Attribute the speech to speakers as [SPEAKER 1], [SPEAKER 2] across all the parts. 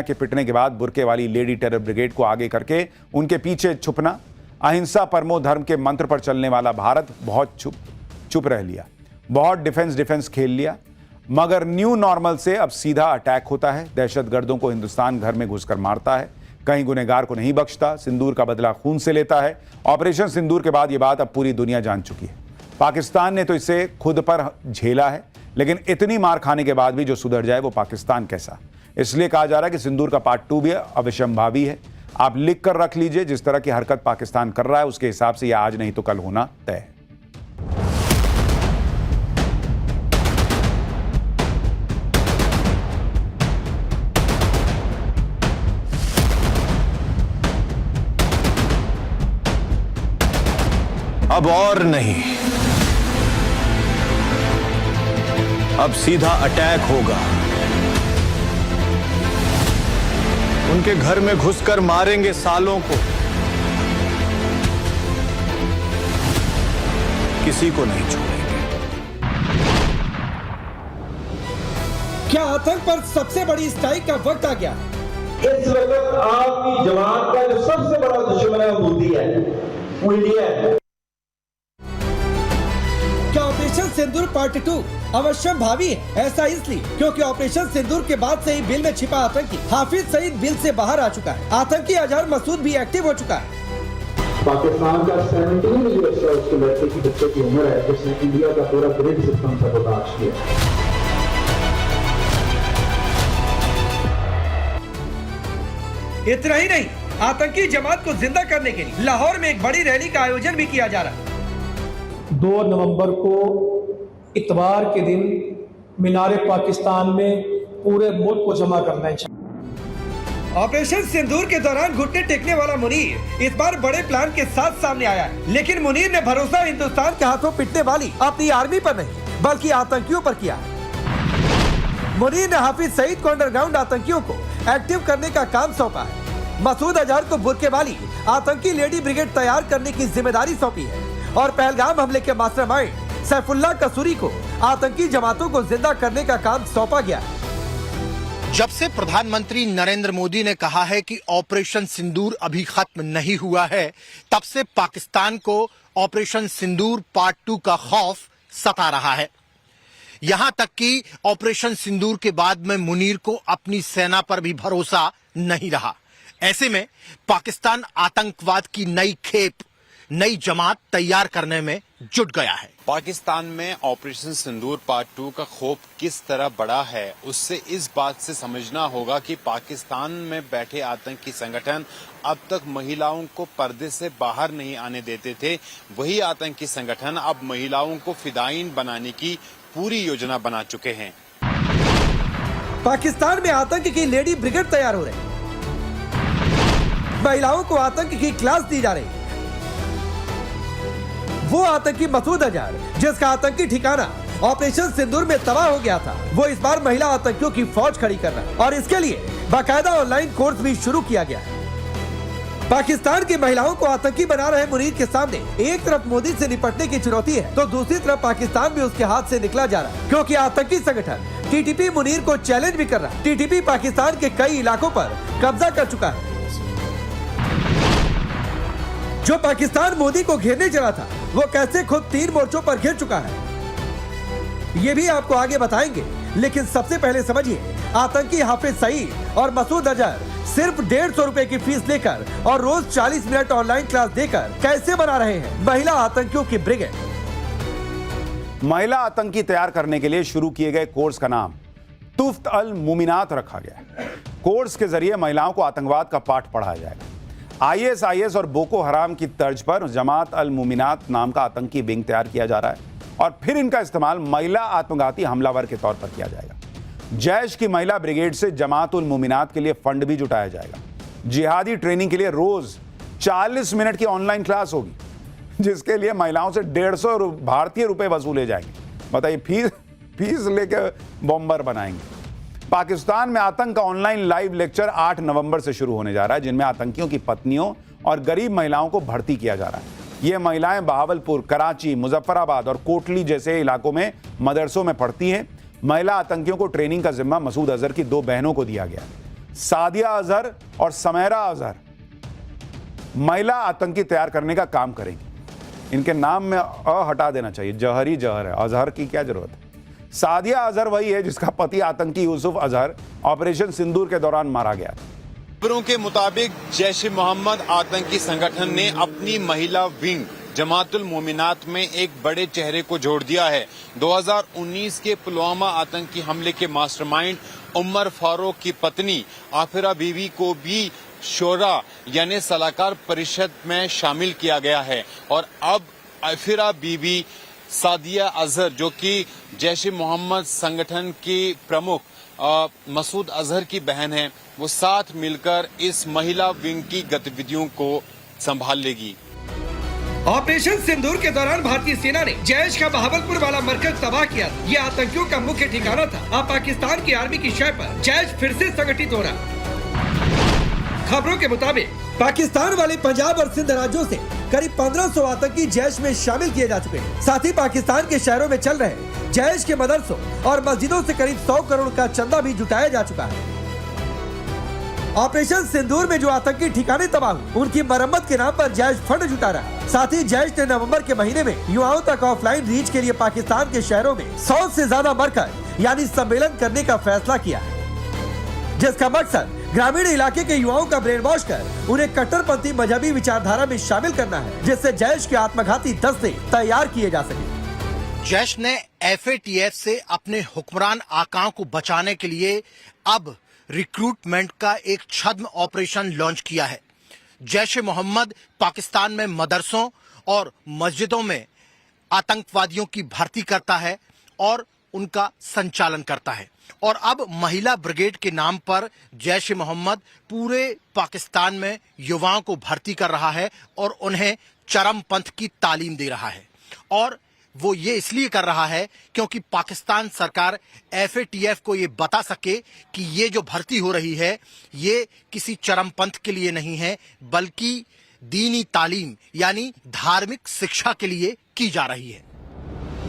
[SPEAKER 1] के पिटने के बाद बुर्के वाली लेडी टेरर ब्रिगेड को आगे करके उनके पीछे छुपना, अहिंसा परमो धर्म के मंत्र पर चलने वाला भारत बहुत चुप रह लिया, बहुत डिफेंस खेल लिया। मगर न्यू नॉर्मल से अब सीधा अटैक होता है। दहशतगर्दों को हिंदुस्तान घर में घुसकर मारता है, कहीं गुनहगार को नहीं बख्शता, सिंदूर का बदला खून से लेता है। ऑपरेशन सिंदूर के बाद यह बात अब पूरी दुनिया जान चुकी है। पाकिस्तान ने तो इसे खुद पर झेला है, लेकिन इतनी मार खाने के बाद भी जो सुधर जाए वो पाकिस्तान कैसा। इसलिए कहा जा रहा है कि सिंदूर का पार्ट 2 भी अविश्वंभावी है। आप लिख कर रख लीजिए, जिस तरह की हरकत पाकिस्तान कर रहा है उसके हिसाब से यह आज नहीं तो कल होना तय है।
[SPEAKER 2] अब और नहीं, अब सीधा अटैक होगा। उनके घर में घुसकर मारेंगे सालों को, किसी को नहीं छोड़ेंगे।
[SPEAKER 3] क्या आतंक पर सबसे बड़ी स्ट्राइक का वक्त आ गया?
[SPEAKER 4] इस वक्त आपकी जमात का जो सबसे बड़ा दुश्मन है वो मोदी है, वो इंडिया है।
[SPEAKER 3] क्या ऑपरेशन सिंदूर पार्ट 2 अवश्यंभावी है? ऐसा इसलिए क्योंकि ऑपरेशन सिंदूर के बाद से ही बिल में छिपा आतंकी हाफिज सईद बिल से बाहर आ चुका है। आतंकी अजहर मसूद भी एक्टिव हो चुका है।
[SPEAKER 4] पाकिस्तान का 17 ईयर्स का उसके लड़के की बच्चे की उम्र है, जिसने इंडिया का पूरा ग्रिड सिस्टम सबोटाज किया।
[SPEAKER 3] इतना ही नहीं, आतंकी जमात को जिंदा करने के लिए लाहौर में एक बड़ी रैली का आयोजन भी किया जा रहा है।
[SPEAKER 5] 2 नवंबर को इतवार के दिन मीनार पाकिस्तान में पूरे मुल्क को जमा करना है।
[SPEAKER 3] ऑपरेशन सिंदूर के दौरान घुटने टेकने वाला मुनीर इस बार बड़े प्लान के साथ सामने आया है। लेकिन मुनीर ने भरोसा हिंदुस्तान के हाथों पिटने वाली अपनी आर्मी पर नहीं बल्कि आतंकियों पर किया। मुनीर ने हाफिज सईद को अंडरग्राउंड आतंकियों को एक्टिव करने का काम सौंपा है। मसूद अजहर को बुर्के वाली आतंकी लेडी ब्रिगेड तैयार करने की जिम्मेदारी सौंपी है और पहलगाम हमले के मास्टरमाइंड सैफुल्लाह कसूरी को आतंकी जमातों को जिंदा करने का काम सौंपा गया।
[SPEAKER 6] जब से प्रधानमंत्री नरेंद्र मोदी ने कहा है कि ऑपरेशन सिंदूर अभी खत्म नहीं हुआ है, तब से पाकिस्तान को ऑपरेशन सिंदूर पार्ट 2 का खौफ सता रहा है। यहां तक कि ऑपरेशन सिंदूर के बाद में मुनीर को अपनी सेना पर भी भरोसा नहीं रहा। ऐसे में पाकिस्तान आतंकवाद की नई खेप, नई जमात तैयार करने में जुट गया है।
[SPEAKER 7] पाकिस्तान में ऑपरेशन सिंदूर पार्ट 2 का खौफ किस तरह बढ़ा है, उससे इस बात से समझना होगा कि पाकिस्तान में बैठे आतंकी संगठन अब तक महिलाओं को पर्दे से बाहर नहीं आने देते थे। वही आतंकी संगठन अब महिलाओं को फिदायीन बनाने की पूरी योजना बना चुके हैं।
[SPEAKER 3] पाकिस्तान में आतंक की लेडी ब्रिगेड तैयार हो रही, महिलाओं को आतंक की क्लास दी जा रही। वो आतंकी मसूद अजहर जिसका आतंकी ठिकाना ऑपरेशन सिंदूर में तबाह हो गया था, वो इस बार महिला आतंकियों की फौज खड़ी कर रहा है और इसके लिए बाकायदा ऑनलाइन कोर्स भी शुरू किया गया है। पाकिस्तान की महिलाओं को आतंकी बना रहे मुनीर के सामने एक तरफ मोदी से निपटने की चुनौती है, तो दूसरी तरफ पाकिस्तान भी उसके हाथ से निकला जा रहा है, क्योंकि आतंकी संगठन टीटीपी मुनीर को चैलेंज भी कर रहा है। टीटीपी पाकिस्तान के कई इलाकों पर कब्जा कर चुका है। जो पाकिस्तान मोदी को घेरने चला था, वो कैसे खुद 3 मोर्चों पर घिर चुका है, ये भी आपको आगे बताएंगे। लेकिन सबसे पहले समझिए, आतंकी हाफिज सईद और मसूद अजहर सिर्फ 150 रुपए की फीस लेकर और रोज 40 मिनट ऑनलाइन क्लास देकर कैसे बना रहे हैं महिला आतंकियों की ब्रिगेड।
[SPEAKER 1] महिला आतंकी तैयार करने के लिए शुरू किए गए कोर्स का नाम तुफ्त अल मुमिनात रखा गया। कोर्स के जरिए महिलाओं को आतंकवाद का पाठ पढ़ाया जाएगा। आईएसआईएस और बोको हराम की तर्ज पर जमात अल मुमिनात नाम का आतंकी विंग तैयार किया जा रहा है और फिर इनका इस्तेमाल महिला आत्मघाती हमलावर के तौर पर किया जाएगा। जैश की महिला ब्रिगेड से जमात उल मुमिनात के लिए फंड भी जुटाया जाएगा। जिहादी ट्रेनिंग के लिए रोज 40 मिनट की ऑनलाइन क्लास होगी, जिसके लिए महिलाओं से 150 भारतीय रुपए वसूले जाएंगे। बताइए, फीस लेकर बॉम्बर बनाएंगे। पाकिस्तान में आतंक का ऑनलाइन लाइव लेक्चर 8 नवंबर से शुरू होने जा रहा है, जिनमें आतंकियों की पत्नियों और गरीब महिलाओं को भर्ती किया जा रहा है। ये महिलाएं बहावलपुर, कराची, मुजफ्फराबाद और कोटली जैसे इलाकों में मदरसों में पढ़ती हैं। महिला आतंकियों को ट्रेनिंग का जिम्मा मसूद अजहर की 2 बहनों को दिया गया। सादिया अजहर और समैरा अजहर महिला आतंकी तैयार करने का काम करेंगी। इनके नाम में अ हटा देना चाहिए, जहर ही जहर है, अजहर की क्या जरूरत है। सादिया अजहर वही है जिसका पति आतंकी यूसुफ अजहर ऑपरेशन सिंदूर के दौरान मारा गया।
[SPEAKER 7] खबरों के मुताबिक जैश ए मोहम्मद आतंकी संगठन ने अपनी महिला विंग जमातुल मोमिनात में एक बड़े चेहरे को जोड़ दिया है। 2019 के पुलवामा आतंकी हमले के मास्टरमाइंड उमर फारूक की पत्नी आफिरा बीवी को भी शोरा यानी सलाहकार परिषद में शामिल किया गया है और अब आफिरा बीवी सादिया अजहर जो कि जैश ए मोहम्मद संगठन की प्रमुख मसूद अजहर की बहन है, वो साथ मिलकर इस महिला विंग की गतिविधियों को संभाल लेगी।
[SPEAKER 3] ऑपरेशन सिंदूर के दौरान भारतीय सेना ने जैश का बहावलपुर वाला मरकज तबाह किया। ये आतंकियों का मुख्य ठिकाना था। अब पाकिस्तान की आर्मी की शय पर जैश फिर से संगठित हो रहा। खबरों के मुताबिक पाकिस्तान वाले पंजाब और सिंध राज्यों से करीब 1500 आतंकी जैश में शामिल किए जा चुके हैं। साथ ही पाकिस्तान के शहरों में चल रहे जैश के मदरसों और मस्जिदों से करीब 100 करोड़ का चंदा भी जुटाया जा चुका है। ऑपरेशन सिंदूर में जो आतंकी ठिकाने तबाह हुए, उनकी मरम्मत के नाम पर जैश फंड जुटा रहा है। साथ ही जैश ने नवंबर के महीने में युवाओं तक ऑफलाइन रीच के लिए पाकिस्तान के शहरों में 100 से ज्यादा मरकज यानी सम्मेलन करने का फैसला किया है, जिसका मकसद ग्रामीण इलाके के युवाओं का ब्रेन वॉश कर उन्हें कट्टरपंथी मजहबी विचारधारा में शामिल करना है, जिससे जैश के आत्मघाती दस्ते तैयार किए जा सके।
[SPEAKER 6] जैश ने FATF से अपने हुक्मरान आकाओं को बचाने के लिए अब रिक्रूटमेंट का एक छद्म ऑपरेशन लॉन्च किया है। जैश ए मोहम्मद पाकिस्तान में मदरसों और मस्जिदों में आतंकवादियों की भर्ती करता है और उनका संचालन करता है और अब महिला ब्रिगेड के नाम पर जैश ए मोहम्मद पूरे पाकिस्तान में युवाओं को भर्ती कर रहा है और उन्हें चरमपंथ की तालीम दे रहा है। और वो ये इसलिए कर रहा है क्योंकि पाकिस्तान सरकार FATF को ये बता सके कि ये जो भर्ती हो रही है ये किसी चरमपंथ के लिए नहीं है, बल्कि दीनी तालीम यानी धार्मिक शिक्षा के लिए की जा रही है।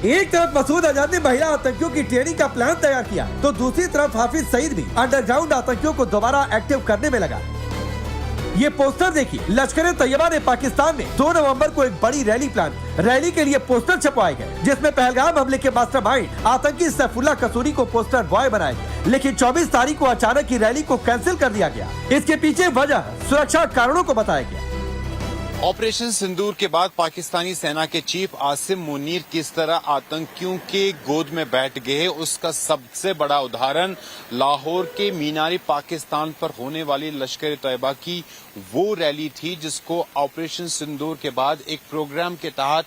[SPEAKER 3] एक तरफ मसूद अजहर ने महिला आतंकियों की ट्रेनिंग का प्लान तैयार किया, तो दूसरी तरफ हाफिज सईद भी अंडरग्राउंड आतंकियों को दोबारा एक्टिव करने में लगा। ये पोस्टर देखिए, लश्कर तैयबा ने पाकिस्तान में 2 नवंबर को एक बड़ी रैली प्लान। रैली के लिए पोस्टर छपवाए गए, जिसमें पहलगाम हमले के मास्टरमाइंड आतंकी सैफुल्लाह कसूरी को पोस्टर बॉय बनाए गए। लेकिन 24 तारीख को अचानक ही रैली को कैंसिल कर दिया गया। इसके पीछे वजह सुरक्षा कारणों को बताया गया।
[SPEAKER 7] ऑपरेशन सिंदूर के बाद पाकिस्तानी सेना के चीफ आसिम मुनीर किस तरह आतंकियों के गोद में बैठ गए, उसका सबसे बड़ा उदाहरण लाहौर के मीनार पाकिस्तान पर होने वाली लश्कर तैयबा की वो रैली थी, जिसको ऑपरेशन सिंदूर के बाद एक प्रोग्राम के तहत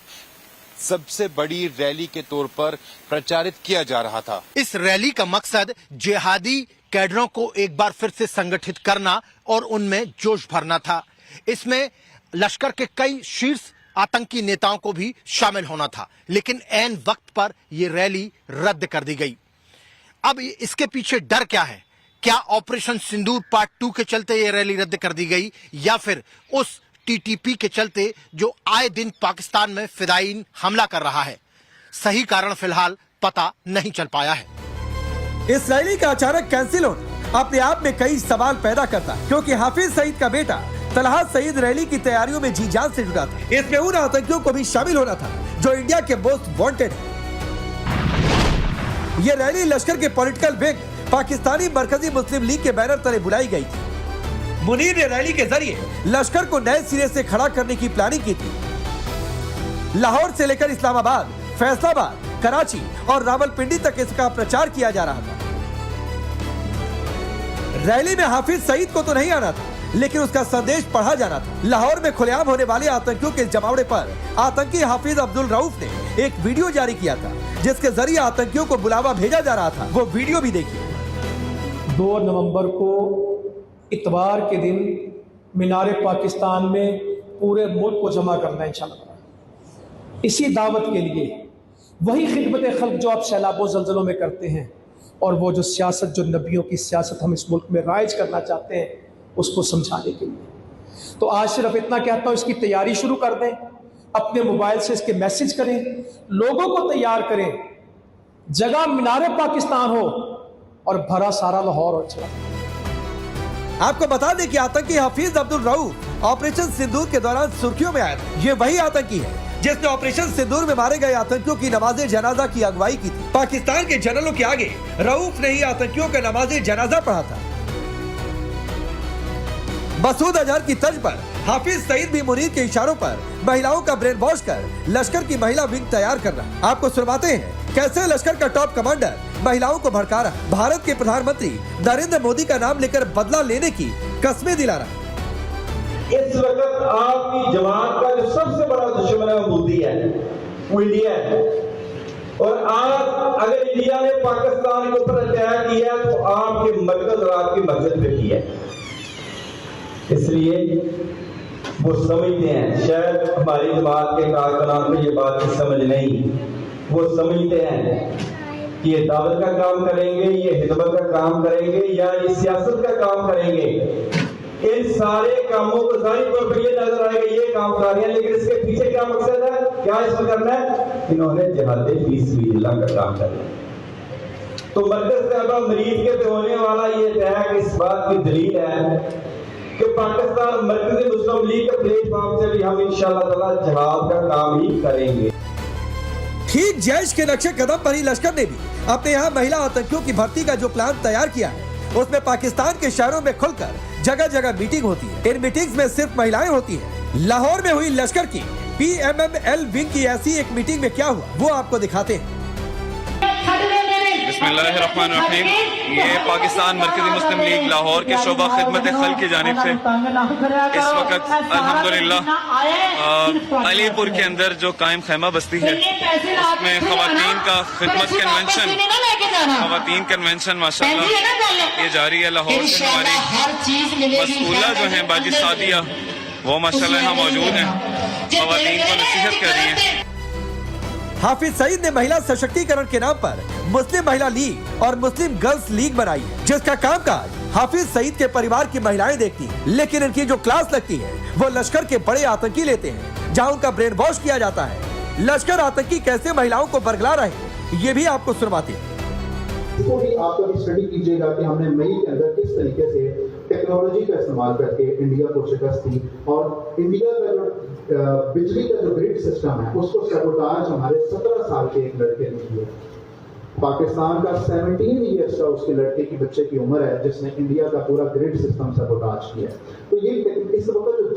[SPEAKER 7] सबसे बड़ी रैली के तौर पर प्रचारित किया जा रहा था।
[SPEAKER 6] इस रैली का मकसद जिहादी कैडरों को एक बार फिर से संगठित करना और उनमें जोश भरना था। इसमें लश्कर के कई शीर्ष आतंकी नेताओं को भी शामिल होना था, लेकिन ऐन वक्त पर यह रैली रद्द कर दी गई। अब इसके पीछे डर क्या है? क्या ऑपरेशन सिंदूर पार्ट 2 के चलते यह रैली रद्द कर दी गई, या फिर उस TTP के चलते जो आए दिन पाकिस्तान में फिदायीन हमला कर रहा है? सही कारण फिलहाल पता नहीं चल पाया है।
[SPEAKER 3] इस रैली का अचानक कैंसिल होना अपने आप में कई सवाल पैदा करता है, क्योंकि हाफिज सईद का बेटा तलहा सईद रैली की तैयारियों में जी जान से जुटा था। इसमें उन आतंकियों को भी शामिल होना था जो इंडिया के मोस्ट वांटेड है। ये रैली लश्कर के पॉलिटिकल विंग पाकिस्तानी मरकजी मुस्लिम लीग के बैनर तले बुलाई गई थी। मुनीर ने रैली के जरिए लश्कर को नए सिरे से खड़ा करने की प्लानिंग की थी। लाहौर से लेकर इस्लामाबाद, फैसलाबाद, कराची और रावलपिंडी तक इसका प्रचार किया जा रहा था। रैली में हाफिज सईद को तो नहीं आना था, लेकिन उसका संदेश पढ़ा जाना था। लाहौर में खुलेआम होने वाले आतंकियों के जमावड़े पर आतंकी हाफिज अब्दुल रऊफ ने एक वीडियो जारी किया था, जिसके जरिए आतंकियों को बुलावा भेजा जा रहा था। वो वीडियो भी देखिए।
[SPEAKER 5] 2 नवंबर को इतवार के दिन मीनार पाकिस्तान में पूरे मुल्क को जमा करना इंशाअल्लाह। इसी दावत के लिए वही खिदमत खल्क जो आप सैलाबों ज़लज़लों में करते हैं, और वो जो सियासत, जो नबियों की सियासत हम इस मुल्क में राइज करना चाहते हैं, उसको समझाने के लिए। तो आज सिर्फ इतना कहता हूँ, इसकी तैयारी शुरू कर दें, अपने मोबाइल से इसके मैसेज करें, लोगों को तैयार करें। जगह मीनार पाकिस्तान हो और भरा सारा लाहौर हो।
[SPEAKER 3] आपको बता दें कि आतंकी हफीज अब्दुल रऊफ ऑपरेशन सिंदूर के दौरान सुर्खियों में आया था। ये वही आतंकी है जिसने ऑपरेशन सिंदूर में मारे गए आतंकियों की नमाज़े जनाजा की अगुवाई की थी। पाकिस्तान के जनरलों के आगे रऊफ ने ही आतंकियों का नमाज़े जनाजा पढ़ा था। मसूद अजहर की तर्ज पर हाफिज सईद भी मुनीर के इशारों पर महिलाओं का ब्रेन वॉश कर लश्कर की महिला विंग तैयार कर रहा है। आपको सुनवाते हैं कैसे लश्कर का टॉप कमांडर महिलाओं को भड़का रहा, भारत के प्रधानमंत्री नरेंद्र मोदी का नाम लेकर बदला लेने की कस्में दिला रहा।
[SPEAKER 8] इस वक्त आपकी जमात का जो सबसे बड़ा दुश्मन है वो मोदी है, वो इंडिया है। और आज अगर इंडिया ने पाकिस्तान के ऊपर अटैक किया तो आपके मरकज और आपकी मस्जिद पे किया है। इसलिए वो समझते हैं, शायद हमारी जमात के कारकुनान को ये बात की समझ नहीं, वो समझते हैं कि ये दावत का काम करेंगे, ये हिदमत का काम करेंगे या ये सियासत का काम करेंगे। इन सारे कामों को जाहिर तौर पर ये नजर आएगा ये काम कर रहे हैं, लेकिन इसके पीछे क्या मकसद है, क्या इसमें करना है? इन्होंने जिहाद फी सबिलिल्लाह का काम करना है। तो मरकज साहबा मरीज के पे होने वाला ये अटैक इस बात की दलील है कि पाकिस्तान मरकज़ी मुस्लिम लीग के प्लेटफॉर्म से भी हम इंशाअल्लाह ताला जिहाद का काम ही करेंगे।
[SPEAKER 3] ठीक जैश के नक्शे कदम पर ही लश्कर ने भी अपने यहाँ महिला आतंकियों की भर्ती का जो प्लान तैयार किया है, उसमें पाकिस्तान के शहरों में खुलकर जगह जगह मीटिंग होती है। इन मीटिंग्स में सिर्फ महिलाएं होती हैं। लाहौर में हुई लश्कर की PMML विंग की ऐसी एक मीटिंग में क्या हुआ वो आपको दिखाते हैं।
[SPEAKER 9] बिस्मिल्लाहिर्रहमानिर्रहीम। ये पाकिस्तान मरकजी मुस्लिम लीग लाहौर के शोबा खिदमत खल की जानिब से इस वक्त अल्हम्दुलिल्लाह अलीपुर के अंदर जो कायम खैमा बस्ती है उसमें खवातीन का खिदमत कन्वेंशन माशाल्लाह ये जारी है। लाहौर से हमारी मसूला जो है बाजी सादिया वो माशाल्लाह यहाँ मौजूद है, खवातीन को नसीहत कर रही है।
[SPEAKER 3] हाफिज सईद ने महिला सशक्तिकरण के नाम पर मुस्लिम महिला लीग और मुस्लिम गर्ल्स लीग बनाई है, जिसका कामकाज हाफिज सईद के परिवार की महिलाएं देखती हैं। लेकिन इनकी जो क्लास लगती है वो लश्कर के बड़े आतंकी लेते हैं, जहां उनका ब्रेन वॉश किया जाता है। लश्कर आतंकी कैसे महिलाओं को बरगला रहे हैं ये भी आपको सुनवाते हैं।
[SPEAKER 4] इसको भी आप कभी स्टडी कीजिएगा कि हमने मई के अंदर किस तरीके से टेक्नोलॉजी का इस्तेमाल करके इंडिया को शिकस्त दी और इंडिया का जो बिजली का जो ग्रिड सिस्टम है उसको सबोटाज हमारे 17 साल के एक लड़के ने किया। पाकिस्तान का 17 ईयर्स का उसके लड़के की बच्चे की उम्र है जिसने इंडिया का पूरा ग्रिड सिस्टम सबोटाज किया। तो ये इस वक्त जो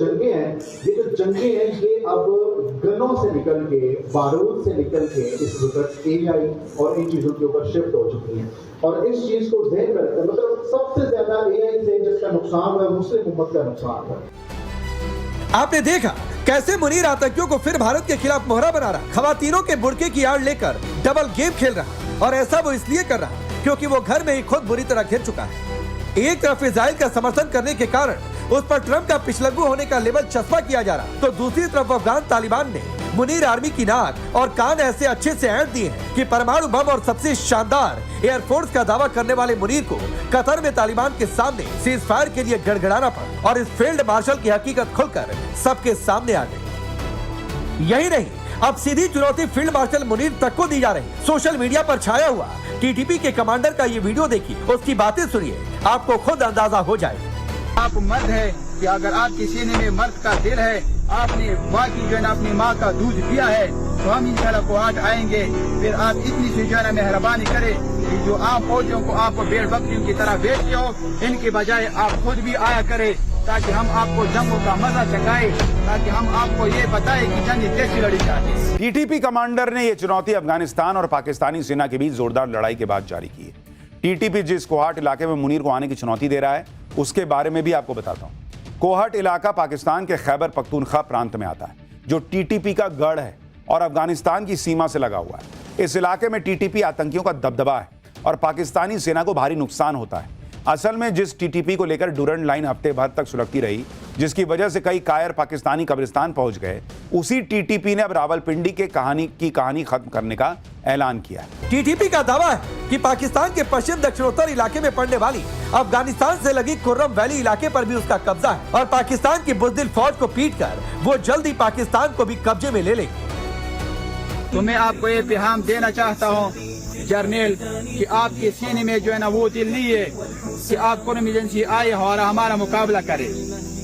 [SPEAKER 4] जंगे हैं ये अब गनों से निकल के बारूद से निकल के इस वक्त AI और इन चीजों के ऊपर शिफ्ट हो चुकी हैं। और इस चीज को ध्यान रखते हैं, मतलब सबसे ज्यादा AI से जिसका नुकसान हुआ मुस्लिम उम्मत का नुकसान हुआ।
[SPEAKER 3] आपने देखा कैसे मुनीर आतंकियों को फिर भारत के खिलाफ मोहरा बना रहा, खवातीनों के बुर्के की आड़ लेकर डबल गेम खेल रहा, और ऐसा वो इसलिए कर रहा क्योंकि वो घर में ही खुद बुरी तरह घिर चुका है। एक तरफ इजराइल का समर्थन करने के कारण उस पर ट्रंप का पिछलग्गू होने का लेवल चस्पा किया जा रहा, तो दूसरी तरफ अफगान तालिबान ने मुनीर आर्मी की नाक और कान ऐसे अच्छे से ऐंठ दिए हैं कि परमाणु बम और सबसे शानदार एयरफोर्स का दावा करने वाले मुनीर को कतर में तालिबान के सामने सीज फायर के लिए गड़गड़ाना पड़ा और इस फील्ड मार्शल की हकीकत खुलकर सबके सामने आ गई। यही नहीं, अब सीधी चुनौती फील्ड मार्शल मुनीर तक को दी जा रही। सोशल मीडिया पर छाया हुआ TTP के कमांडर का ये वीडियो देखिए, उसकी बातें सुनिए, आपको खुद अंदाजा हो जाए।
[SPEAKER 10] आप मर्द है कि अगर आपके सीने में मर्द का दिल है, आपने माँ की जो है अपनी माँ का दूध पिया है, तो हम इंशाल्लाह कोहाट आएंगे। फिर आप इतनी सी जो है मेहरबानी करें कि जो आम फौजियों को आप भेड़ बकरियों की तरह बेचते हो, इनके बजाय आप खुद भी आया करें ताकि हम आपको जंगों का मजा चखाए, ताकि हम आपको ये बताएं कि जंग कैसी लड़ी जाती है।
[SPEAKER 1] TTP कमांडर ने यह चुनौती अफगानिस्तान और पाकिस्तानी सेना के बीच जोरदार लड़ाई के बाद जारी की है। TTP जिस कोहाट इलाके में मुनीर को आने की चुनौती दे रहा है उसके बारे में भी आपको बताता हूं। कोहाट इलाका पाकिस्तान के खैबर पख्तूनख्वा प्रांत में आता है, जो TTP का गढ़ है और अफगानिस्तान की सीमा से लगा हुआ है। इस इलाके में TTP आतंकियों का दबदबा है और पाकिस्तानी सेना को भारी नुकसान होता है। असल में जिस TTP को लेकर डुरंड लाइन हफ्ते भर तक सुलगती रही, जिसकी वजह से कई कायर पाकिस्तानी कब्रिस्तान पहुंच गए, उसी TTP ने अब रावलपिंडी के कहानी खत्म करने का ऐलान किया है।
[SPEAKER 3] TTP का दावा है कि पाकिस्तान के पश्चिम दक्षिणोत्तर इलाके में पड़ने वाली अफगानिस्तान से लगी कुर्रम वैली इलाके पर भी उसका कब्जा है और पाकिस्तान की बुज़दिल फौज को पीटकर वो जल्द ही पाकिस्तान को भी कब्जे में ले लेगी।
[SPEAKER 10] तो मैं आपको ये पैगाम देना चाहता हूँ जर्नल कि आपके सीने में जो है ना वो दिल नहीं है कि आप कौन इमरजेंसी आए और हमारा मुकाबला करे।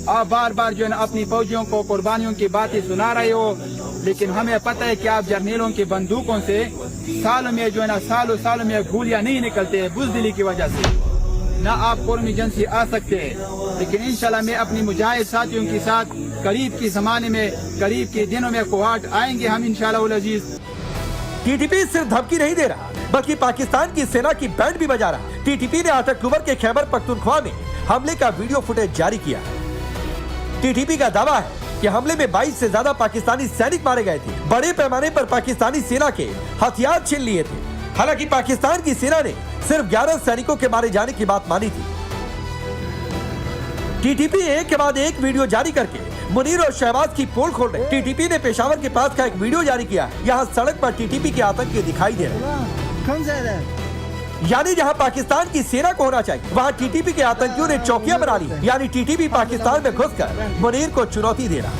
[SPEAKER 10] आप बार बार जो है ना अपनी फौजियों को कुर्बानियों की बातें सुना रहे हो, लेकिन हमें पता है कि आप जर्नलों की बंदूकों से सालों में जो है ना सालों में गोलियां नहीं निकलते हैं बुज़दिली की वजह से। ना आप कौन इमरजेंसी आ सकते हैं, लेकिन इंशाल्लाह मैं अपनी मुजाहिद साथियों के साथ करीब के जमाने में, करीब के दिनों में कोहाट आएंगे हम इंशाल्लाह उल अजीज।
[SPEAKER 3] टीटीपी सिर्फ धमकी नहीं दे रहा बल्कि पाकिस्तान की सेना की बैंड भी बजा रहा। टीटीपी ने 8 अक्टूबर के खैबर पख्तूनख्वा में हमले का वीडियो फुटेज जारी किया। टीटीपी का दावा है कि हमले में 22 से ज्यादा पाकिस्तानी सैनिक मारे गए थे। बड़े पैमाने पर पाकिस्तानी सेना के हथियार छीन लिए थे। हालांकि पाकिस्तान की सेना ने सिर्फ 11 सैनिकों के मारे जाने की बात मानी थी। टीटीपी एक के बाद एक वीडियो जारी करके मुनीर और शहबाज की पोल खोल रहे। टीटीपी ने पेशावर के पास का एक वीडियो जारी किया है। यहाँ सड़क पर टीटीपी के आतंकी दिखाई दे रहे हैं। यानी जहाँ पाकिस्तान की सेना को होना चाहिए वहाँ टीटीपी के आतंकियों ने चौकियां बना ली। यानी टीटीपी पाकिस्तान में घुसकर मुनीर को चुनौती दे रहा।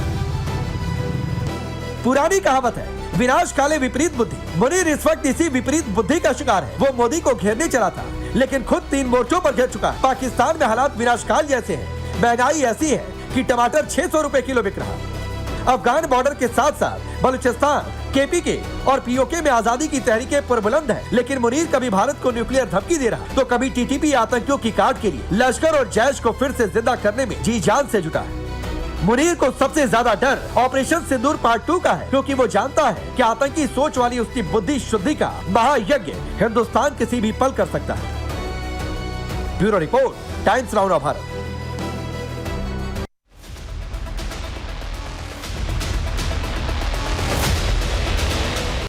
[SPEAKER 3] पुरानी कहावत है, विनाश काले विपरीत बुद्धि। मुनीर इस वक्त इसी विपरीत बुद्धि का शिकार है। वो मोदी को घेरने चला था, लेकिन खुद 3 मोर्चों पर घेर चुका है। पाकिस्तान में हालात विनाशकाल जैसे हैं। महंगाई ऐसी है कि टमाटर 600 रुपए किलो बिक रहा। अफगान बॉर्डर के साथ साथ बलूचिस्तान, केपीके और पीओके में आजादी की तहरीकें पुरबुलंद है, लेकिन मुनीर कभी भारत को न्यूक्लियर धमकी दे रहा तो कभी टीटीपी आतंकियों की काट के लिए लश्कर और जैश को फिर से जिंदा करने में जी जान से जुटा है। मुनीर को सबसे ज्यादा डर ऑपरेशन सिंदूर पार्ट 2 का है, क्योंकि वो जानता है कि आतंकी सोच वाली उसकी बुद्धि शुद्धि का महायज्ञ हिंदुस्तान किसी भी पल कर सकता है। Bureau report, times now Bharat.